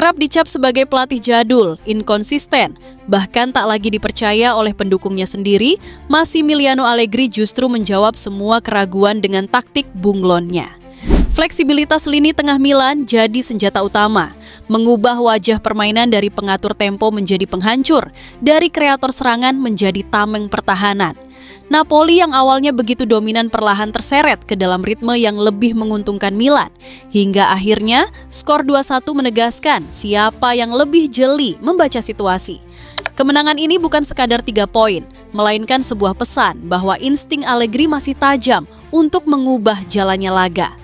Kerap dicap sebagai pelatih jadul, inkonsisten, bahkan tak lagi dipercaya oleh pendukungnya sendiri, Massimiliano Allegri justru menjawab semua keraguan dengan taktik bunglonnya. Fleksibilitas lini tengah Milan jadi senjata utama, mengubah wajah permainan dari pengatur tempo menjadi penghancur, dari kreator serangan menjadi tameng pertahanan. Napoli yang awalnya begitu dominan perlahan terseret ke dalam ritme yang lebih menguntungkan Milan. Hingga akhirnya skor 2-1 menegaskan siapa yang lebih jeli membaca situasi. Kemenangan ini bukan sekadar 3 poin, melainkan sebuah pesan bahwa insting Allegri masih tajam untuk mengubah jalannya laga.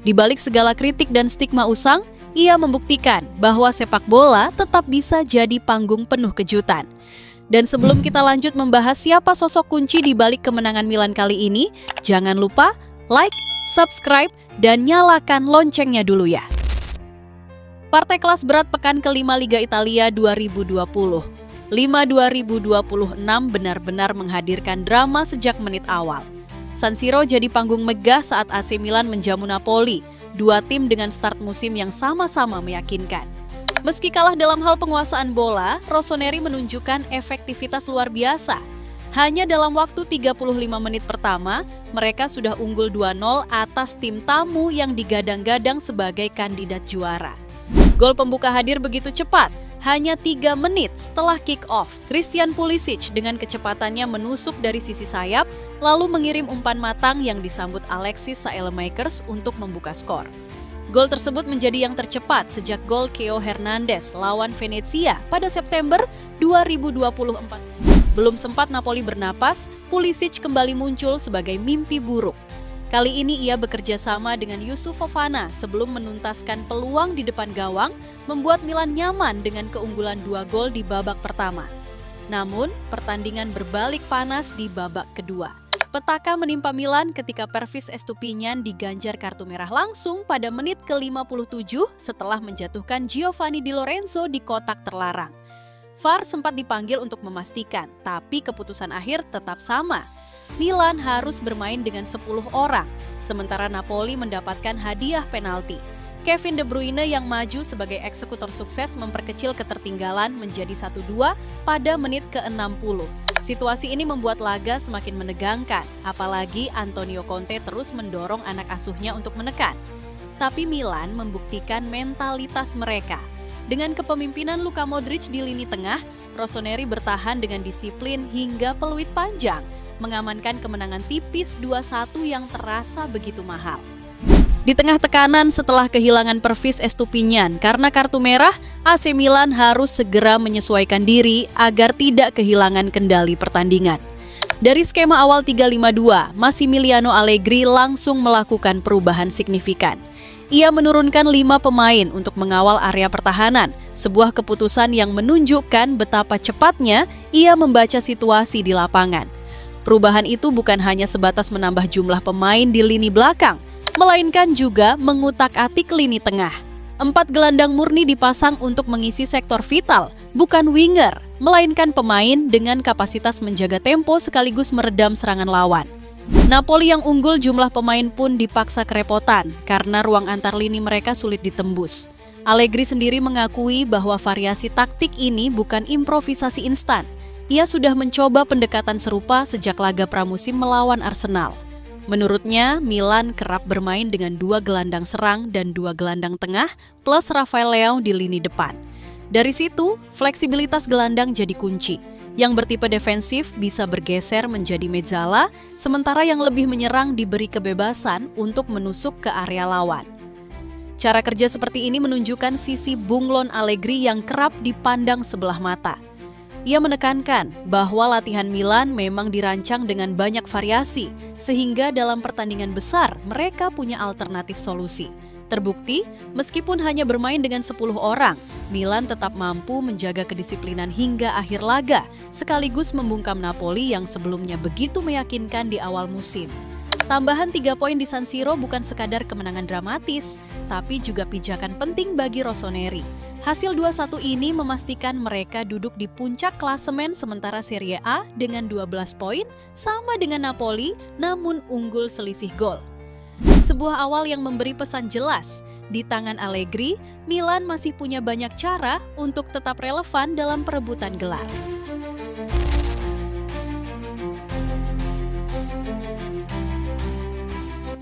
Di balik segala kritik dan stigma usang, ia membuktikan bahwa sepak bola tetap bisa jadi panggung penuh kejutan. Dan sebelum kita lanjut membahas siapa sosok kunci di balik kemenangan Milan kali ini, jangan lupa like, subscribe, dan nyalakan loncengnya dulu ya. Partai kelas berat pekan kelima Liga Italia 2020. 5-2026 benar-benar menghadirkan drama sejak menit awal. San Siro jadi panggung megah saat AC Milan menjamu Napoli, dua tim dengan start musim yang sama-sama meyakinkan. Meski kalah dalam hal penguasaan bola, Rossoneri menunjukkan efektivitas luar biasa. Hanya dalam waktu 35 menit pertama, mereka sudah unggul 2-0 atas tim tamu yang digadang-gadang sebagai kandidat juara. Gol pembuka hadir begitu cepat, hanya 3 menit setelah kick-off. Christian Pulisic dengan kecepatannya menusuk dari sisi sayap, lalu mengirim umpan matang yang disambut Alexis Saelemaekers untuk membuka skor. Gol tersebut menjadi yang tercepat sejak gol Theo Hernandez lawan Venezia pada September 2024. Belum sempat Napoli bernapas, Pulisic kembali muncul sebagai mimpi buruk. Kali ini ia bekerja sama dengan Yusuf Fofana sebelum menuntaskan peluang di depan gawang, membuat Milan nyaman dengan keunggulan 2 gol di babak pertama. Namun, pertandingan berbalik panas di babak kedua. Petaka menimpa Milan ketika Pervis Estupiñán diganjar kartu merah langsung pada menit ke-57 setelah menjatuhkan Giovanni Di Lorenzo di kotak terlarang. VAR sempat dipanggil untuk memastikan, tapi keputusan akhir tetap sama. Milan harus bermain dengan 10 orang, sementara Napoli mendapatkan hadiah penalti. Kevin De Bruyne yang maju sebagai eksekutor sukses memperkecil ketertinggalan menjadi 1-2 pada menit ke-60. Situasi ini membuat laga semakin menegangkan, apalagi Antonio Conte terus mendorong anak asuhnya untuk menekan. Tapi Milan membuktikan mentalitas mereka. Dengan kepemimpinan Luka Modric di lini tengah, Rossoneri bertahan dengan disiplin hingga peluit panjang, mengamankan kemenangan tipis 2-1 yang terasa begitu mahal. Di tengah tekanan setelah kehilangan Pervis Estupiñán karena kartu merah, AC Milan harus segera menyesuaikan diri agar tidak kehilangan kendali pertandingan. Dari skema awal 3-5-2, Massimiliano Allegri langsung melakukan perubahan signifikan. Ia menurunkan 5 pemain untuk mengawal area pertahanan, sebuah keputusan yang menunjukkan betapa cepatnya ia membaca situasi di lapangan. Perubahan itu bukan hanya sebatas menambah jumlah pemain di lini belakang, melainkan juga mengutak-atik lini tengah. 4 gelandang murni dipasang untuk mengisi sektor vital, bukan winger, melainkan pemain dengan kapasitas menjaga tempo sekaligus meredam serangan lawan. Napoli yang unggul jumlah pemain pun dipaksa kerepotan karena ruang antar lini mereka sulit ditembus. Allegri sendiri mengakui bahwa variasi taktik ini bukan improvisasi instan. Ia sudah mencoba pendekatan serupa sejak laga pramusim melawan Arsenal. Menurutnya, Milan kerap bermain dengan 2 gelandang serang dan 2 gelandang tengah plus Rafael Leão di lini depan. Dari situ, fleksibilitas gelandang jadi kunci. Yang bertipe defensif bisa bergeser menjadi mezzala, sementara yang lebih menyerang diberi kebebasan untuk menusuk ke area lawan. Cara kerja seperti ini menunjukkan sisi bunglon Allegri yang kerap dipandang sebelah mata. Ia menekankan bahwa latihan Milan memang dirancang dengan banyak variasi, sehingga dalam pertandingan besar mereka punya alternatif solusi. Terbukti, meskipun hanya bermain dengan 10 orang, Milan tetap mampu menjaga kedisiplinan hingga akhir laga, sekaligus membungkam Napoli yang sebelumnya begitu meyakinkan di awal musim. Tambahan 3 poin di San Siro bukan sekadar kemenangan dramatis, tapi juga pijakan penting bagi Rossoneri. Hasil 2-1 ini memastikan mereka duduk di puncak klasemen sementara Serie A dengan 12 poin, sama dengan Napoli, namun unggul selisih gol. Sebuah awal yang memberi pesan jelas, di tangan Allegri, Milan masih punya banyak cara untuk tetap relevan dalam perebutan gelar.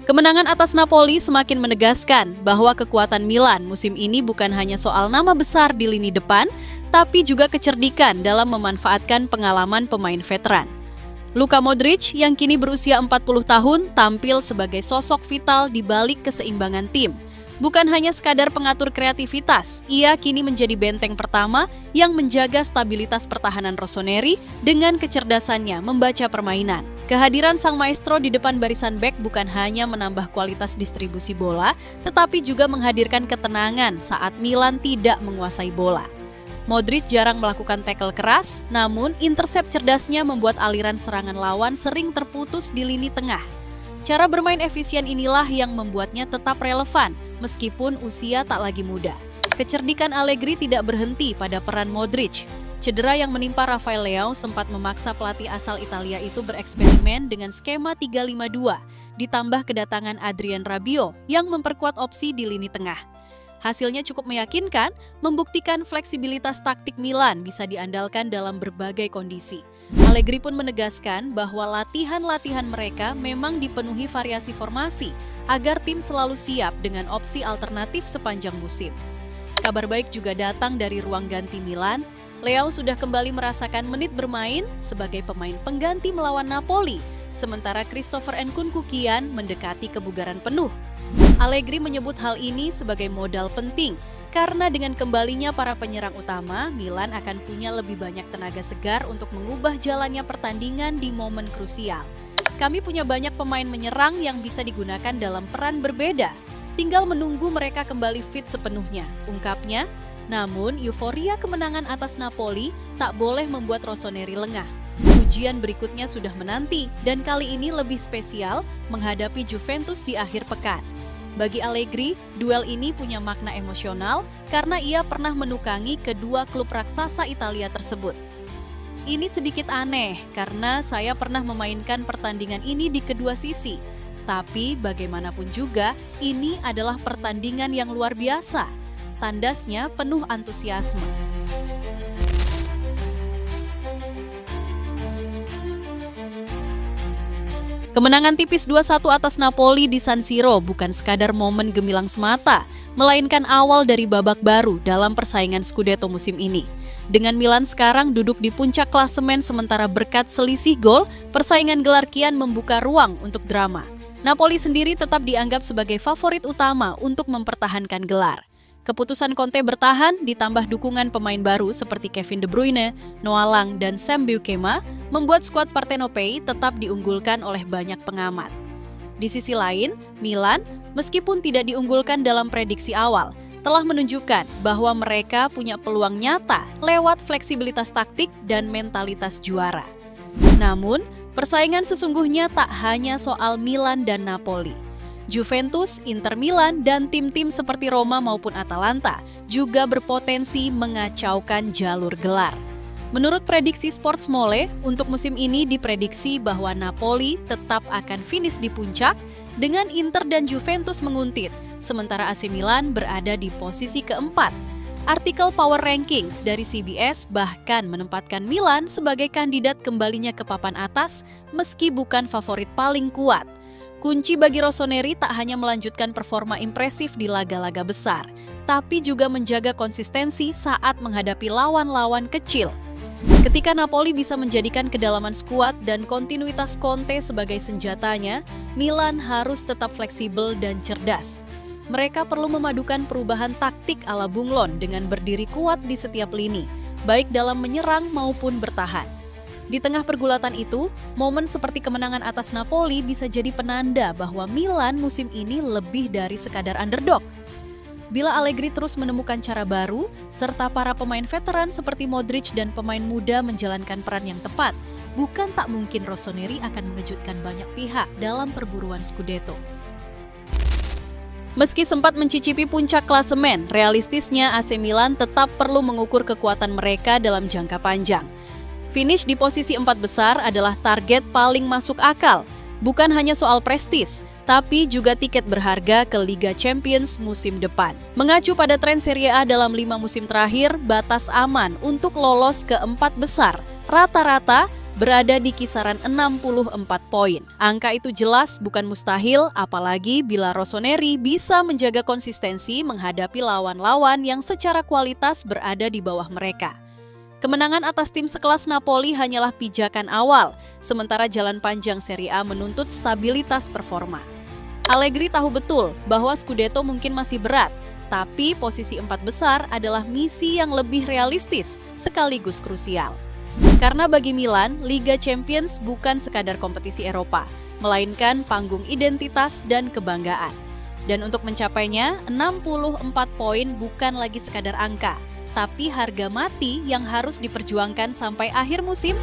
Kemenangan atas Napoli semakin menegaskan bahwa kekuatan Milan musim ini bukan hanya soal nama besar di lini depan, tapi juga kecerdikan dalam memanfaatkan pengalaman pemain veteran. Luka Modric yang kini berusia 40 tahun tampil sebagai sosok vital di balik keseimbangan tim. Bukan hanya sekadar pengatur kreativitas, ia kini menjadi benteng pertama yang menjaga stabilitas pertahanan Rossoneri dengan kecerdasannya membaca permainan. Kehadiran sang maestro di depan barisan bek bukan hanya menambah kualitas distribusi bola, tetapi juga menghadirkan ketenangan saat Milan tidak menguasai bola. Modric jarang melakukan tackle keras, namun intercept cerdasnya membuat aliran serangan lawan sering terputus di lini tengah. Cara bermain efisien inilah yang membuatnya tetap relevan, meskipun usia tak lagi muda. Kecerdikan Allegri tidak berhenti pada peran Modric. Cedera yang menimpa Rafael Leao sempat memaksa pelatih asal Italia itu bereksperimen dengan skema 3-5-2, ditambah kedatangan Adrien Rabiot yang memperkuat opsi di lini tengah. Hasilnya cukup meyakinkan, membuktikan fleksibilitas taktik Milan bisa diandalkan dalam berbagai kondisi. Allegri pun menegaskan bahwa latihan-latihan mereka memang dipenuhi variasi formasi agar tim selalu siap dengan opsi alternatif sepanjang musim. Kabar baik juga datang dari ruang ganti Milan. Leao sudah kembali merasakan menit bermain sebagai pemain pengganti melawan Napoli, sementara Christopher Nkunku kian mendekati kebugaran penuh. Allegri menyebut hal ini sebagai modal penting, karena dengan kembalinya para penyerang utama, Milan akan punya lebih banyak tenaga segar untuk mengubah jalannya pertandingan di momen krusial. Kami punya banyak pemain menyerang yang bisa digunakan dalam peran berbeda, tinggal menunggu mereka kembali fit sepenuhnya, ungkapnya. Namun, euforia kemenangan atas Napoli tak boleh membuat Rossoneri lengah. Ujian berikutnya sudah menanti, dan kali ini lebih spesial menghadapi Juventus di akhir pekan. Bagi Allegri, duel ini punya makna emosional karena ia pernah menukangi kedua klub raksasa Italia tersebut. Ini sedikit aneh karena saya pernah memainkan pertandingan ini di kedua sisi. Tapi bagaimanapun juga, ini adalah pertandingan yang luar biasa. Tandasnya penuh antusiasme. Kemenangan tipis 2-1 atas Napoli di San Siro bukan sekadar momen gemilang semata, melainkan awal dari babak baru dalam persaingan Scudetto musim ini. Dengan Milan sekarang duduk di puncak klasemen sementara berkat selisih gol, persaingan gelar kian membuka ruang untuk drama. Napoli sendiri tetap dianggap sebagai favorit utama untuk mempertahankan gelar. Keputusan Conte bertahan ditambah dukungan pemain baru seperti Kevin De Bruyne, Noah Lang, dan Sam Buikema membuat skuad Partenopei tetap diunggulkan oleh banyak pengamat. Di sisi lain, Milan, meskipun tidak diunggulkan dalam prediksi awal, telah menunjukkan bahwa mereka punya peluang nyata lewat fleksibilitas taktik dan mentalitas juara. Namun, persaingan sesungguhnya tak hanya soal Milan dan Napoli. Juventus, Inter Milan, dan tim-tim seperti Roma maupun Atalanta juga berpotensi mengacaukan jalur gelar. Menurut prediksi Sports Mole, untuk musim ini diprediksi bahwa Napoli tetap akan finish di puncak dengan Inter dan Juventus menguntit, sementara AC Milan berada di posisi keempat. Artikel Power Rankings dari CBS bahkan menempatkan Milan sebagai kandidat kembalinya ke papan atas meski bukan favorit paling kuat. Kunci bagi Rossoneri tak hanya melanjutkan performa impresif di laga-laga besar, tapi juga menjaga konsistensi saat menghadapi lawan-lawan kecil. Ketika Napoli bisa menjadikan kedalaman skuad dan kontinuitas Conte sebagai senjatanya, Milan harus tetap fleksibel dan cerdas. Mereka perlu memadukan perubahan taktik ala bunglon dengan berdiri kuat di setiap lini, baik dalam menyerang maupun bertahan. Di tengah pergulatan itu, momen seperti kemenangan atas Napoli bisa jadi penanda bahwa Milan musim ini lebih dari sekadar underdog. Bila Allegri terus menemukan cara baru, serta para pemain veteran seperti Modric dan pemain muda menjalankan peran yang tepat, bukan tak mungkin Rossoneri akan mengejutkan banyak pihak dalam perburuan Scudetto. Meski sempat mencicipi puncak klasemen, realistisnya AC Milan tetap perlu mengukur kekuatan mereka dalam jangka panjang. Finish di posisi 4 besar adalah target paling masuk akal. Bukan hanya soal prestis, tapi juga tiket berharga ke Liga Champions musim depan. Mengacu pada tren Serie A dalam 5 musim terakhir, batas aman untuk lolos ke 4 besar rata-rata berada di kisaran 64 poin. Angka itu jelas bukan mustahil, apalagi bila Rossoneri bisa menjaga konsistensi menghadapi lawan-lawan yang secara kualitas berada di bawah mereka. Kemenangan atas tim sekelas Napoli hanyalah pijakan awal, sementara jalan panjang Serie A menuntut stabilitas performa. Allegri tahu betul bahwa Scudetto mungkin masih berat, tapi posisi 4 besar adalah misi yang lebih realistis sekaligus krusial. Karena bagi Milan, Liga Champions bukan sekadar kompetisi Eropa, melainkan panggung identitas dan kebanggaan. Dan untuk mencapainya, 64 poin bukan lagi sekadar angka, tapi harga mati yang harus diperjuangkan sampai akhir musim.